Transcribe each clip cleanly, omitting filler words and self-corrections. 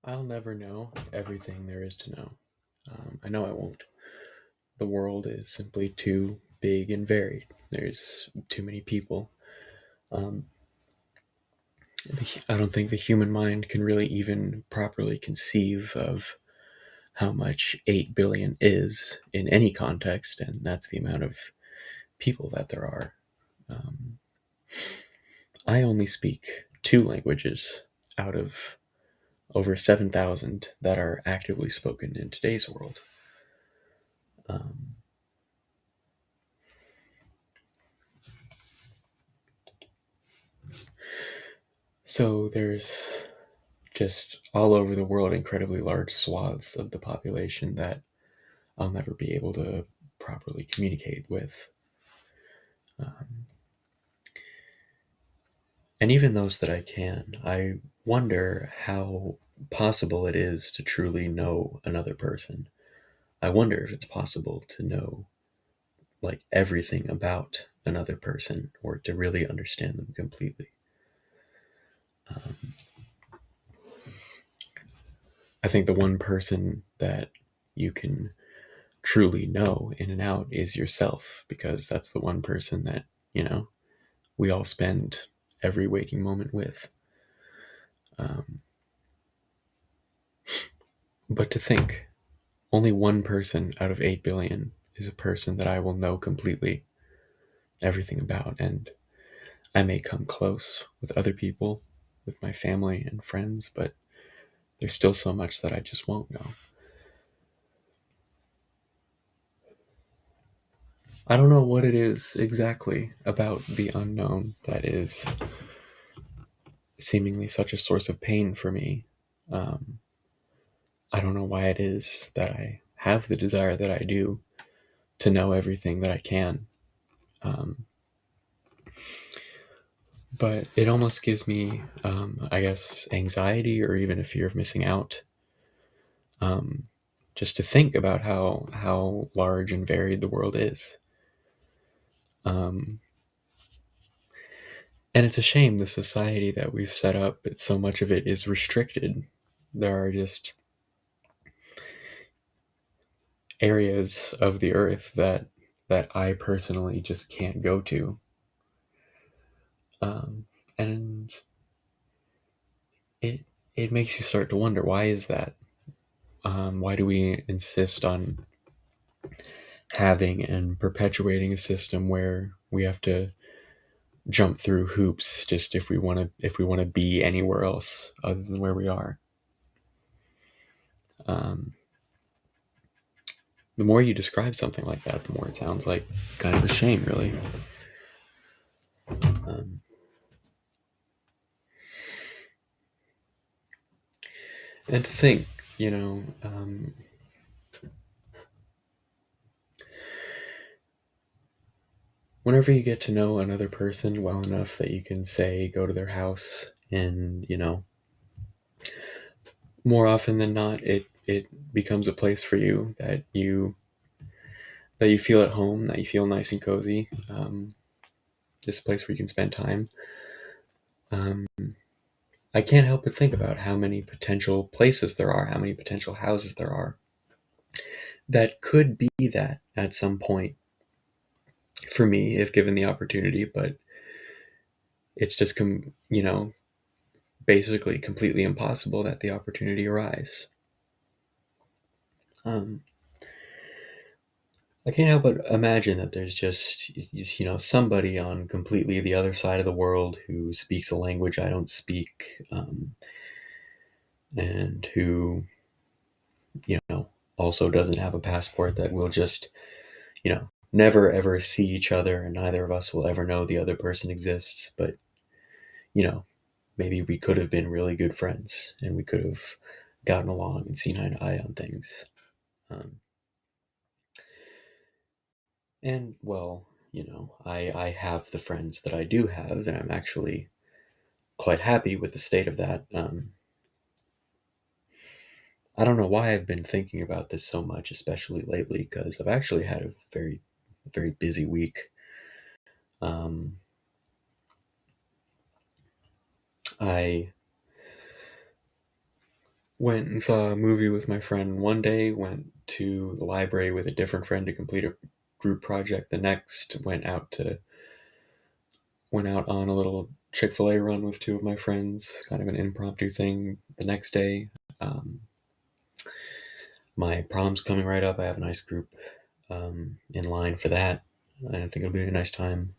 I'll never know everything there is to know. I know I won't. The world is simply too big and varied. There's too many people. Um, I don't think the human mind can really even properly conceive of how much 8 billion is in any context, and that's the amount of people that there are. Um, I only speak two languages out of over 7,000 that are actively spoken in today's world. Um, so there's just all over the world incredibly large swaths of the population that I'll never be able to properly communicate with. Um, and even those that I can, I wonder how possible it is to truly know another person. I wonder if it's possible to know like everything about another person or to really understand them completely. Um, I think the one person that you can truly know in and out is yourself, because that's the one person that, you know, we all spend every waking moment with. Um, but to think only one person out of 8 billion is a person that I will know completely everything about. And I may come close with other people, with my family and friends, but there's still so much that I just won't know. I don't know what it is exactly about the unknown that is seemingly such a source of pain for me. Um, I don't know why it is that I have the desire that I do to know everything that I can. Um, but it almost gives me, I guess, anxiety or even a fear of missing out. Um, just to think about how large and varied the world is. Um, and it's a shame the society that we've set up. It's so much of it is restricted. There are just areas of the earth that I personally just can't go to. Um, and it it makes you start to wonder, why is that? Why do we insist on having and perpetuating a system where we have to jump through hoops just if we want to be anywhere else other than where we are? Um, the more you describe something like that, the more it sounds like kind of a shame, really. Um, and to think, you know, whenever you get to know another person well enough that you can say go to their house, and more often than not it becomes a place for you that you feel at home, that you feel nice and cozy. This place where you can spend time. um, I can't help but think about how many potential places there are, how many potential houses there are that could be that at some point for me if given the opportunity. But it's just basically completely impossible that the opportunity arise. um, I can't help but imagine that there's just, somebody on completely the other side of the world who speaks a language I don't speak, and who, also doesn't have a passport, that will just, never ever see each other, and neither of us will ever know the other person exists. But, you know, maybe we could have been really good friends, and we could have gotten along and seen eye to eye on things. Um, and, well, I have the friends that I do have, and I'm actually quite happy with the state of that. I don't know why I've been thinking about this so much, especially lately, because I've actually had a very, very busy week. Um, I Went and saw a movie with my friend one day, went to the library with a different friend to complete a group project the next, went out on a little Chick-fil-A run with two of my friends, kind of an impromptu thing the next day. Um, my prom's coming right up. I have a nice group in line for that. I think it'll be a nice time.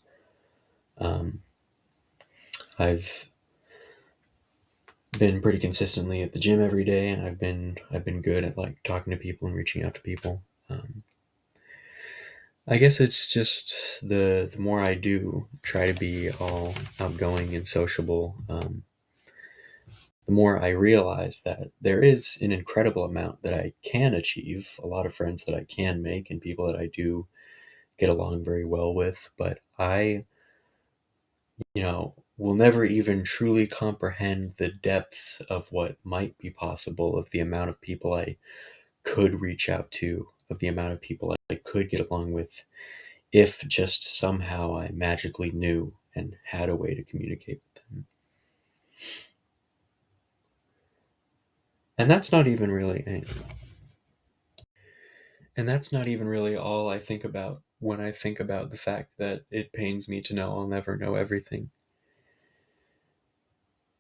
Um, I've been pretty consistently at the gym every day, and I've been good at like talking to people and reaching out to people. I guess it's just the more I do try to be all outgoing and sociable, the more I realize that there is an incredible amount that I can achieve, a lot of friends that I can make, and people that I do get along very well with. But I, will never even truly comprehend the depths of what might be possible, of the amount of people I could reach out to, of the amount of people I could get along with, if just somehow I magically knew and had a way to communicate with them. And that's not even really and that's not even really all I think about when I think about the fact that it pains me to know I'll never know everything.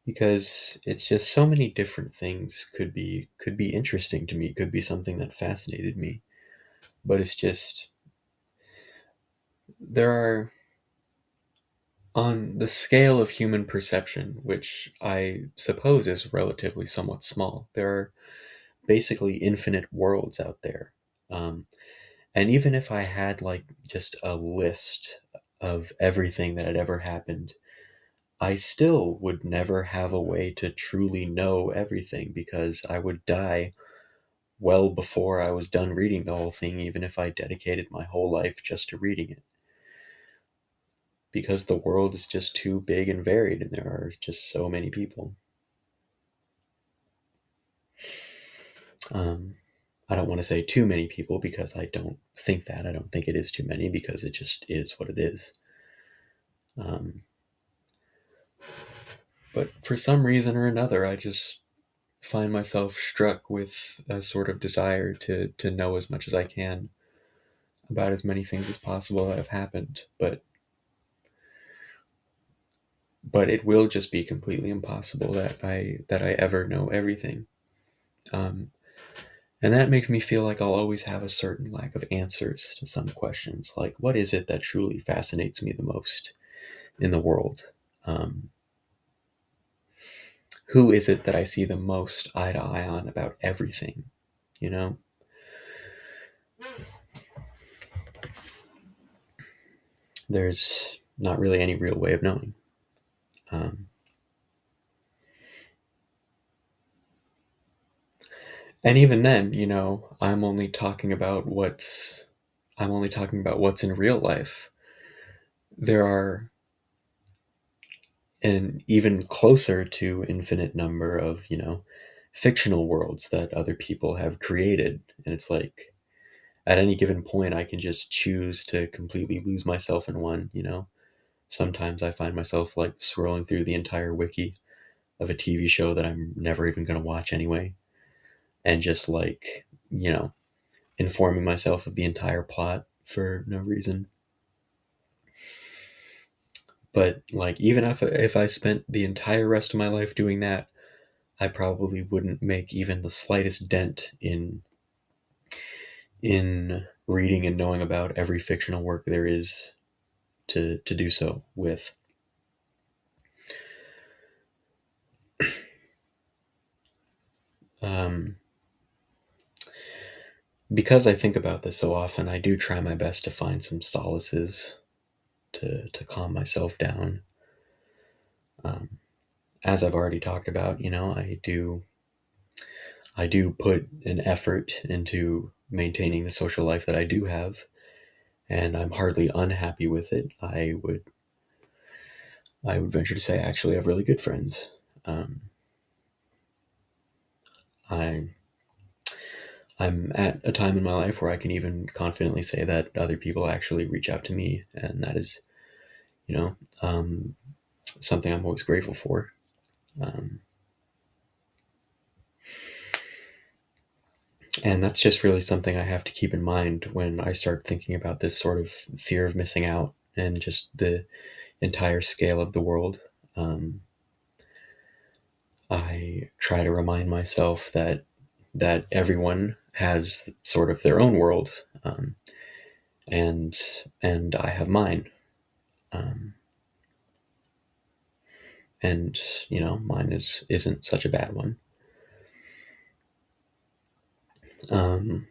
Because it's just so many different things could be interesting to me, could be something that fascinated me. But it's just there are, on the scale of human perception, which I suppose is relatively somewhat small, there are basically infinite worlds out there. Um, and even if I had like just a list of everything that had ever happened, I still would never have a way to truly know everything, because I would die well before I was done reading the whole thing, even if I dedicated my whole life just to reading it. Because the world is just too big and varied, and there are just so many people. Um, I don't want to say too many people, because I don't think that. I don't think it is too many, because it just is what it is. Um, but for some reason or another, I just find myself struck with a sort of desire to know as much as I can about as many things as possible that have happened. But it will just be completely impossible that I ever know everything. Um, and that makes me feel like I'll always have a certain lack of answers to some questions, like what is it that truly fascinates me the most in the world? Um, who is it that I see the most eye to eye on about everything? You know, there's not really any real way of knowing. Um, and even then, I'm only talking about what's in real life. There are an even closer to infinite number of, fictional worlds that other people have created. And it's like at any given point, I can just choose to completely lose myself in one. Sometimes I find myself like scrolling through the entire wiki of a TV show that I'm never even going to watch anyway, and just like, informing myself of the entire plot for no reason. But like, even if I spent the entire rest of my life doing that, I probably wouldn't make even the slightest dent in reading and knowing about every fictional work there is to do so with. Um, because I think about this so often, I do try my best to find some solaces to calm myself down. Um, as I've already talked about, I do put an effort into maintaining the social life that I do have, and I'm hardly unhappy with it. I would venture to say I actually have really good friends. Um, I I'm at a time in my life where I can even confidently say that other people actually reach out to me, and that is, you know, um, something I'm always grateful for. Um, And that's just really something I have to keep in mind when I start thinking about this sort of fear of missing out and just the entire scale of the world. Um, I try to remind myself that everyone has sort of their own world, and I have mine, um, and mine isn't such a bad one. Um,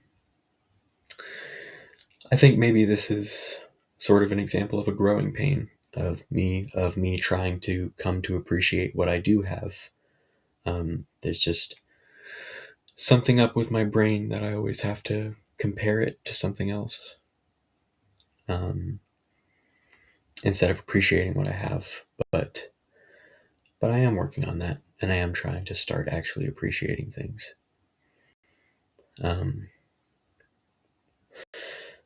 I think maybe this is sort of an example of a growing pain of me trying to come to appreciate what I do have. There's just something up with my brain that I always have to compare it to something else, um, instead of appreciating what I have. But but I am working on that, and I am trying to start actually appreciating things. Um,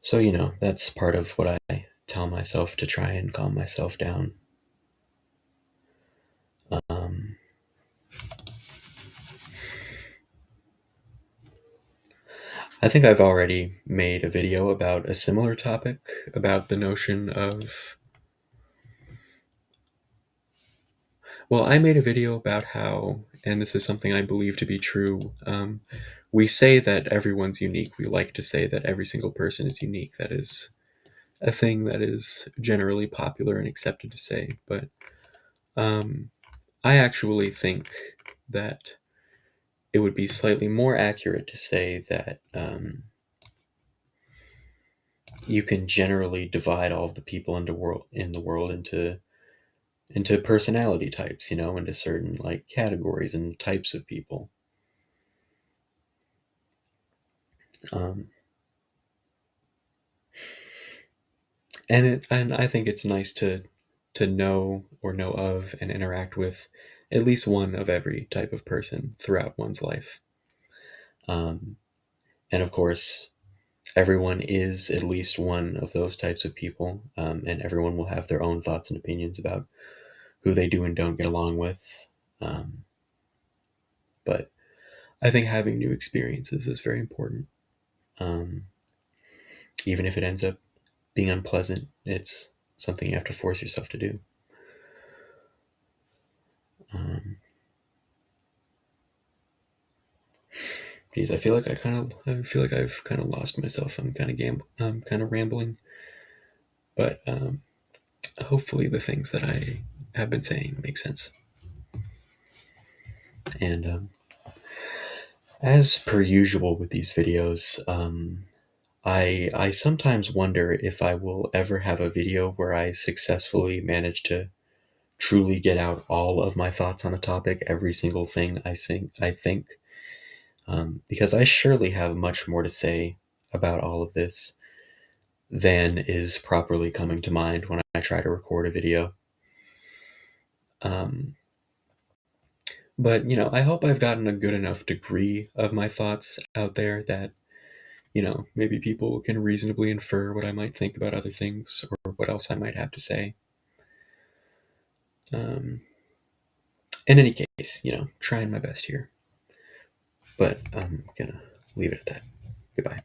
so that's part of what I tell myself to try and calm myself down. Um, I think I've already made a video about a similar topic, about the notion of. Well, I made a video about how, and this is something I believe to be true, we say that everyone's unique. We like to say that every single person is unique. That is a thing that is generally popular and accepted to say. But um, I actually think that it would be slightly more accurate to say that you can generally divide all of the people in the world into personality types, into certain like categories and types of people. Um, and I think it's nice to know or know of and interact with at least one of every type of person throughout one's life. Um, and of course, everyone is at least one of those types of people, and everyone will have their own thoughts and opinions about who they do and don't get along with. Um, but I think having new experiences is very important. Um, Even if it ends up being unpleasant, it's something you have to force yourself to do. Um, Geez, I feel like I've kind of lost myself. I'm kind of rambling, but hopefully the things that I have been saying make sense. And as per usual with these videos, I sometimes wonder if I will ever have a video where I successfully manage to truly get out all of my thoughts on a topic, every single thing I think, because I surely have much more to say about all of this than is properly coming to mind when I try to record a video. Um, but I hope I've gotten a good enough degree of my thoughts out there that maybe people can reasonably infer what I might think about other things or what else I might have to say. Um, in any case, trying my best here. But I'm gonna leave it at that. Goodbye.